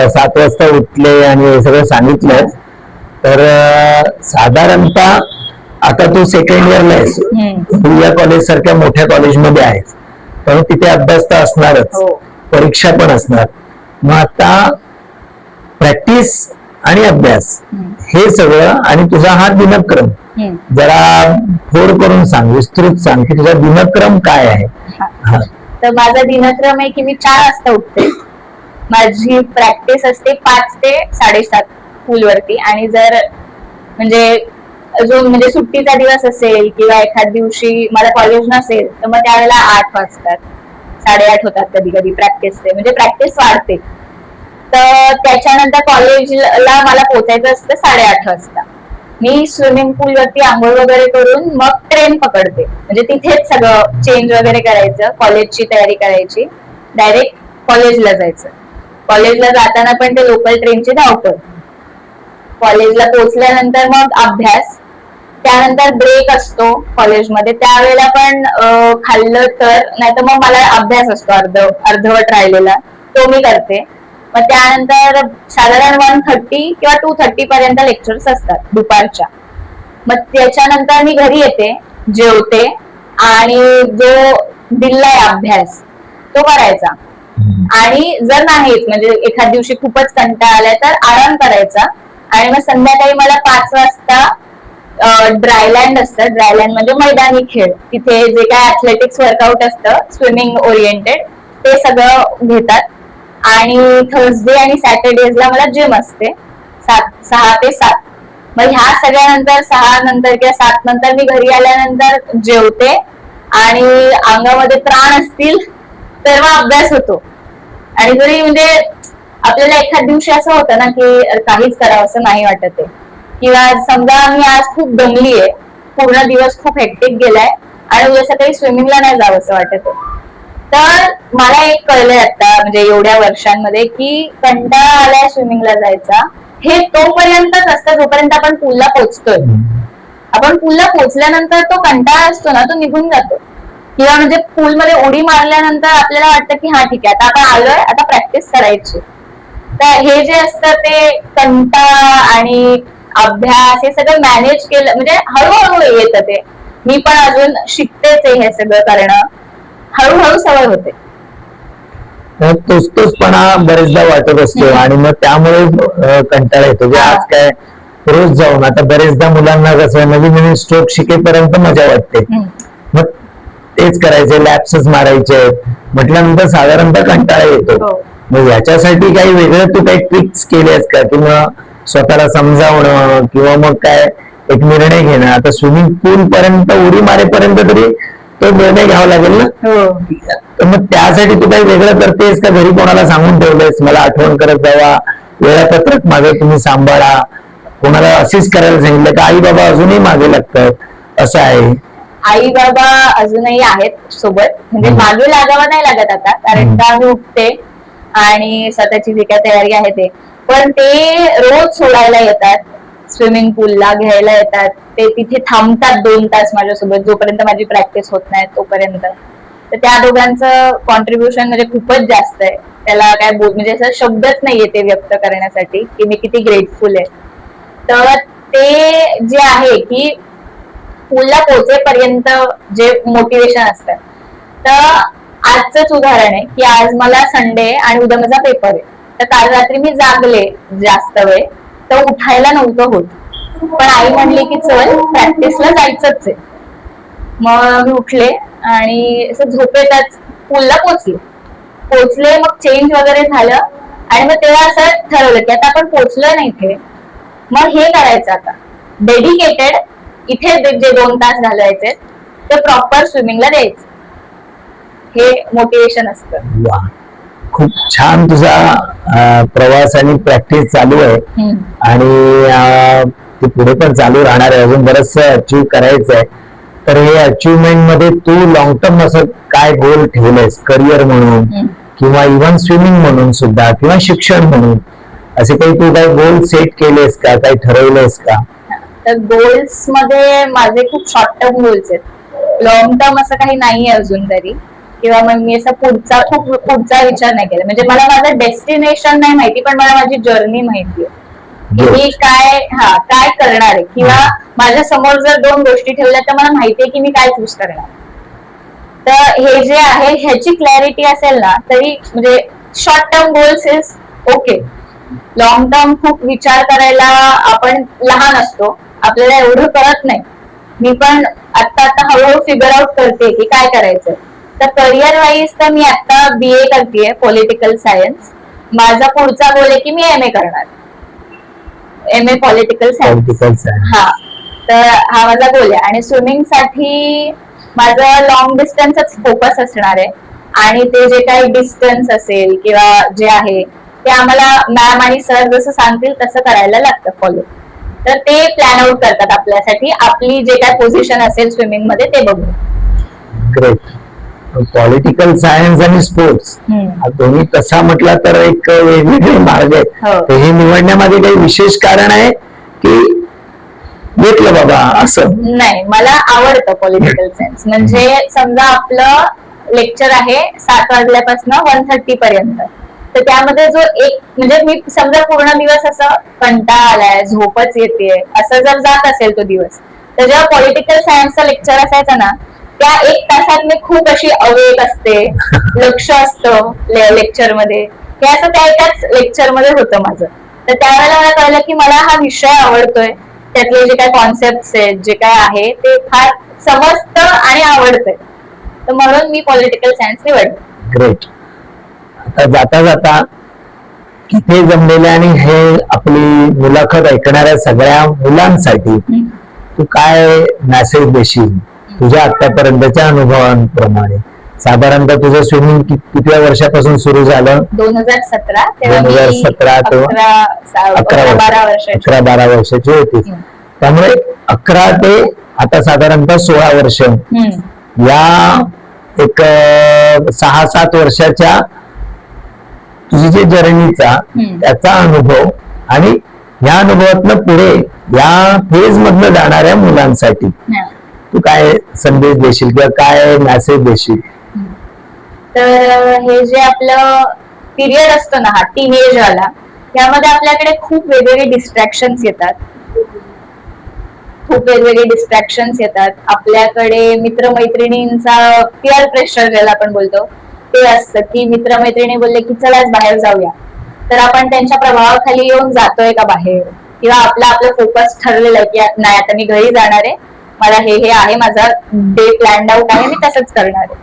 [SPEAKER 1] 7 वाजता उठले आणि हे सगळं सांगितलं, तर साधारणतः आता तू सेकंड इयरला आहेस, तू या कॉलेज सारख्या मोठ्या कॉलेजमध्ये आहेस, तर तिथे अभ्यास तर असणारच, परीक्षा पण असणार. मग आता प्रॅक्टिस आणि अभ्यास हे सगळं आणि तुझा हा दिनक्रम जरा फोड करून सांग, विस्तृत सांग की तुझा दिनक्रम काय आहे.
[SPEAKER 2] तर माझा दिनक्रम आहे की मी 4 वाजता उठते, माझी प्रॅक्टिस असते 5 ते 7:30 पूलवरती. आणि जर म्हणजे जो म्हणजे सुट्टीचा दिवस असेल किंवा एखाद दिवशी मला कॉलेज नसेल तर मग त्यावेळेला 8 वाजतात, 8:30 होतात कधी कधी प्रॅक्टिसचे, म्हणजे प्रॅक्टिस वाढते. तर त्याच्यानंतर कॉलेजला मला पोहोचायचं असतं 8:30 वाजता. मी स्विमिंग पूल वरती आंघोळ वगैरे करून मग ट्रेन पकडते, म्हणजे तिथेच सगळं चेंज वगैरे करायचं, कॉलेजची तयारी करायची, डायरेक्ट कॉलेजला जायचं. कॉलेजला जाताना पण ते लोकल ट्रेनची धावपळ. कॉलेजला पोहोचल्यानंतर मग अभ्यास, त्यानंतर ब्रेक असतो कॉलेजमध्ये, त्यावेळेला पण खाल्लं तर, नाही तर मग मला अभ्यास असतो अर्धवट राहिलेला, तो मी करते. मग त्यानंतर साधारण 1:30 किंवा 2:30 पर्यंत लेक्चर्स असतात दुपारच्या. मग त्याच्यानंतर मी घरी येते, जेवते आणि जो दिलाय अभ्यास तो करायचा. आणि जर नाहीच म्हणजे एखाद दिवशी खूपच कंटाळा आलाय तर आराम करायचा. आणि मग संध्याकाळी मला 5 वाजता ड्रायलँड असतं. ड्रायलँड म्हणजे मैदानी खेळ, तिथे जे काय ॲथलेटिक्स वर्कआउट असतं स्विमिंग ओरिएंटेड ते सगळं घेतात. आणि थर्सडे आणि सॅटर्डेजला मला जिम असते 6 ते 7. मग ह्या सगळ्यानंतर 6 नंतर किंवा 7 नंतर मी घरी आल्यानंतर जेवते आणि अंगामध्ये प्राण असतील तर मग अभ्यास होतो. आणि जरी म्हणजे आपल्याला एखाद दिवशी असं होतं ना की काहीच करावं असं नाही वाटत आहे, किंवा समजा मी आज खूप दमलीये, पूर्ण दिवस खूप हेक्टिक गेलाय आणि उद्या सकाळी स्विमिंगला नाही जावं असं वाटत आहे, तर मला एक कळलंय आता म्हणजे एवढ्या वर्षांमध्ये की कंटाळा आलाय स्विमिंगला जायचा हे तोपर्यंतच असतं जोपर्यंत आपण पूलला पोहोचतोय. आपण पूलला पोहोचल्यानंतर तो कंटाळा असतो ना तो निघून जातो. किंवा म्हणजे पूलमध्ये उडी मारल्यानंतर आपल्याला वाटतं की हा ठीक आहे आता आपण आलोय, आता प्रॅक्टिस करायची. तर हे जे असतं ते कंटाळा आणि अभ्यास हे सगळं मॅनेज केलं म्हणजे हळूहळू येतं ते. मी पण अजून शिकतेच आहे हे सगळं करणं, हळूहळू सवय होते.
[SPEAKER 1] तोचपणा बरेचदा वाटत असतो आणि मग त्यामुळे कंटाळा येतो की आज काय रोज जाऊन. आता बरेचदा मुलांना कसं नवीन नवीन स्ट्रोक शिकेपर्यंत मजा वाटते, मग तेच करायचे, लॅप्सच मारायचे म्हटल्यानंतर साधारणतः कंटाळा येतो. मग याच्यासाठी काही वेगळं तू काही ट्रिक्स केल्यास का, किंवा स्वतःला समजावणं किंवा मग काय एक निर्णय घेणं. आता स्विमिंग पूल पर्यंत उडी मारेपर्यंत तरी तो निर्णय घ्यावा लागेल ना, तर मग त्यासाठी तू काही वेगळं करतेस का, घरी कोणाला सांगून ठेवलंयस मला आठवण करत जावा, वेळापत्रक मागे तुम्ही सांभाळा, कोणाला असेच करायला सांगितलं का, आई बाबा अजूनही मागे लागतात असं आहे?
[SPEAKER 2] आई बाबा अजूनही आहेत सोबत, म्हणजे मागे लागावं नाही लागत आता, कारण का मी उठते आणि स्वतःची जी काय तयारी आहे ते, पण ते रोज सोडायला येतात, स्विमिंग पूलला घ्यायला येतात, ते तिथे थांबतात 2 तास माझ्यासोबत जोपर्यंत माझी प्रॅक्टिस होत नाही तोपर्यंत. तर त्या दोघांचं कॉन्ट्रीब्युशन म्हणजे खूपच जास्त आहे, त्याला काय म्हणजे असं शब्दच नाहीये ते व्यक्त करण्यासाठी की मी किती ग्रेटफुल आहे. तर ते जे आहे की पूलला पोहोचेपर्यंत जे मोटिवेशन असतं, तर आजच उदाहरण आहे की आज मला संडे आणि उद्या माझा पेपर आहे, तर काल रात्री मी जागले जास्त वेळ, तर उठायला नव्हतं होत, पण आई म्हणली की चल प्रॅक्टिसला जायचंच आहे. मग मी उठले आणि असं झोपेतच पूलला पोचले, मग चेंज वगैरे झालं आणि मग तेव्हा असं ठरवलं की आता आपण पोचलोय ना इथे, मग हे करायचं आता डेडिकेटेड, इथे जे 2 तास घालवायचे ते प्रॉपर स्विमिंगला द्यायचं, हे मोटिवेशन असतं.
[SPEAKER 1] खूप छान तुझा प्रवास आणि प्रॅक्टिस चालू आहे आणि ती पुढे पण चालू राहणार आहे, अजून बरंच अचीव्ह करायचं आहे. तर हे अचीव्हमेंट मध्ये तू लॉंग टर्म असं काय गोल ठेवलंयस, करिअर म्हणून किंवा इव्हन स्विमिंग म्हणून सुद्धा किंवा शिक्षण म्हणून, असे काही तू काही गोल सेट केलेस का, काही ठरवलंयस का?
[SPEAKER 2] तर गोल्स मध्ये माझे खूप शॉर्ट टर्म गोल्स आहेत, लॉंग टर्म असं काही नाहीये अजून तरी, किंवा मग मी असं पुढचा विचार नाही केला. म्हणजे मला माझं डेस्टिनेशन नाही माहिती, पण मला माझी जर्नी माहिती आहे की मी काय करणार आहे, किंवा माझ्या समोर जर 2 गोष्टी ठेवल्या तर मला माहितीये की मी काय चूज करणार. तर हे जे आहे ह्याची क्लॅरिटी असेल ना तरी म्हणजे short term goals is okay. Long term खूप विचार करायला आपण लहान असतो, आपल्याला एवढं कळत नाही. मी पण आता हळूहळू फिगर आउट करते की काय करायचं. तर करिअर वाईज तर मी आता BA करतेय पॉलिटिकल सायन्स, माझा पुढचा गोल आहे की मी MA करणार, MA political science.
[SPEAKER 1] Political science.
[SPEAKER 2] हा, तर हा माझा गोल आहे. आणि स्विमिंग साठी माझं लॉंग डिस्टन्सच फोकस असणार आहे. आणि ते जे काही डिस्टन्स असेल किंवा जे आहे ते आम्हाला मॅम आणि सर जसं सांगतील तसं करायला लागतं फॉलो. तर ते प्लॅन आउट करतात आपल्यासाठी, आपली जे काय पोझिशन असेल स्विमिंग मध्ये ते बघून.
[SPEAKER 1] ग्रेट. पॉलिटिकल सायन्स आणि स्पोर्ट्स दोन्ही तसा म्हटला तर एक वेगवेगळे मार्ग आहेत.
[SPEAKER 2] हो.
[SPEAKER 1] तर हे निवडण्यामध्ये काही विशेष कारण आहे की घेतलं बाबा असं?
[SPEAKER 2] नाही, मला आवडतं पॉलिटिकल सायन्स. म्हणजे समजा आपलं लेक्चर आहे 7 वाजल्यापासून 1:30 पर्यंत, तर त्यामध्ये जो एक म्हणजे मी समजा पूर्ण दिवस असं कंटाळा आलाय, झोपच येते असं जर जात असेल तो दिवस, तर जेव्हा पॉलिटिकल सायन्सचं लेक्चर असायचं ना, त्या 1 तासात मी खूप अशी अवेक असते, लक्ष असतं लेक्चर मध्ये. हे असं त्या एकाच लेक्चर मध्ये होतं माझं. तर त्यावेळेला मला कळलं की मला हा विषय आवडतोय, त्यातले जे काय कॉन्सेप्ट आहेत, जे काय आहे ते फार समजतं आणि आवडतंय. तर म्हणून मी पॉलिटिकल सायन्स निवडलं.
[SPEAKER 1] ग्रेट. आता जाता जाता इथे जमलेले आणि हे आपली मुलाखत ऐकणाऱ्या सगळ्या मुलांसाठी तू काय मेसेज देशील तुझ्या आतापर्यंतच्या अनुभवांप्रमाणे? साधारणतः तुझं स्विमिंग किती वर्षापासून सुरू झालं?
[SPEAKER 2] 2017.
[SPEAKER 1] 2017 तो 11-12 वर्षाची होती. त्यामुळे 11 ते आता साधारणतः 16 वर्ष या एक 6-7 वर्षाच्या तुझी जे जर्नीचा त्याचा अनुभव आणि या अनुभवातनं पुढे या फेज मधनं जाणाऱ्या मुलांसाठी तू काय संदेश देशील किंवा काय मेसेज देशील?
[SPEAKER 2] तर हे जे आपलं पिरियड असतो ना, हा टीनेज वाला, यामध्ये आपल्याकडे खूप वेगवेगळे डिस्ट्रॅक्शन्स येतात. आपल्याकडे मित्रमैत्रिणींचा पिअर प्रेशर ज्याला आपण बोलतो ते असतं, की मित्रमैत्रिणी बोलले की चलाच बाहेर जाऊया, तर आपण त्यांच्या प्रभावाखाली येऊन जातोय का बाहेर, किंवा आपलं फोकस ठरलेलं आहे की नाही आता मी घरी जाणार आहे, मला हे आहे, माझा डे प्लॅन्ड आउट आहे, मी तसंच करणार आहे,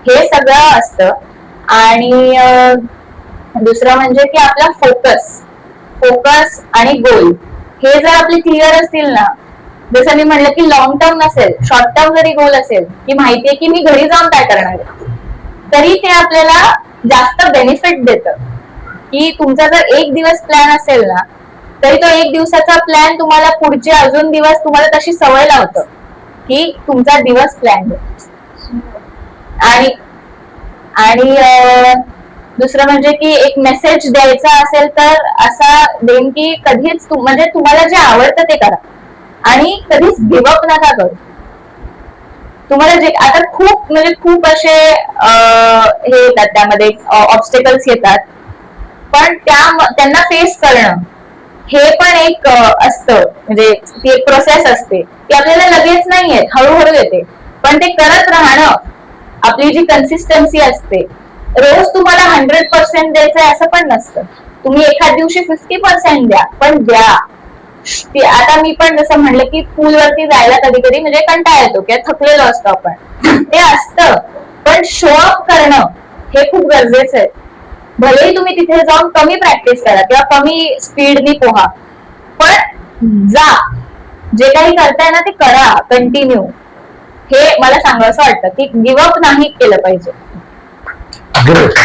[SPEAKER 2] हे सगळं असतं. आणि दुसरं म्हणजे की आपला फोकस आणि गोल हे जर आपले क्लिअर असतील ना, जसं मी म्हणलं की लॉंग टर्म नसेल, शॉर्ट टर्म जरी गोल असेल की माहितीये की मी घरी जाऊन काय करणार आहे, तरी ते आपल्याला जास्त बेनिफिट देतं. की तुमचा जर 1 दिवस प्लॅन असेल ना, तरी तो 1 दिवसाचा प्लॅन तुम्हाला पुढचे अजून दिवस तुम्हाला तशी सवय लावतं की तुमचा दिवस प्लॅन. आणि दुसरं म्हणजे की एक मेसेज द्यायचा असेल तर असा देईन की कधीच म्हणजे तुम्हाला जे आवडतं ते करा आणि कधीच गिव्हअप नका करू. तुम्हाला जे आता खूप असे हे येतात, त्यामध्ये ऑब्स्टेकल्स येतात, पण त्यांना फेस करणं हे पण एक असतं. म्हणजे ती एक प्रोसेस असते ती आपल्याला लगेच नाही येत, हळूहळू येते, पण ते करत राहणं, आपली जी कन्सिस्टन्सी असते. रोज तुम्हाला 100% द्यायचंय असं पण नसतं. तुम्ही एखाद दिवशी 50% द्या, पण द्या. आता मी पण जसं म्हणलं की पूलवरती जायला कधी कधी म्हणजे कंटाळा येतो किंवा थकलेलो असतो आपण, ते असतं, पण शो अप करणं हे खूप गरजेचं आहे. भलेही तुम्ही तिथे जाऊन कमी प्रॅक्टिस करा किंवा कमी स्पीडनी पोहा, पण जा, जे काही करताय ना ते करा कंटिन्यू. हे मला सांगावं असं वाटतं की गिव्हअप नाही केलं पाहिजे.
[SPEAKER 1] ग्रेट.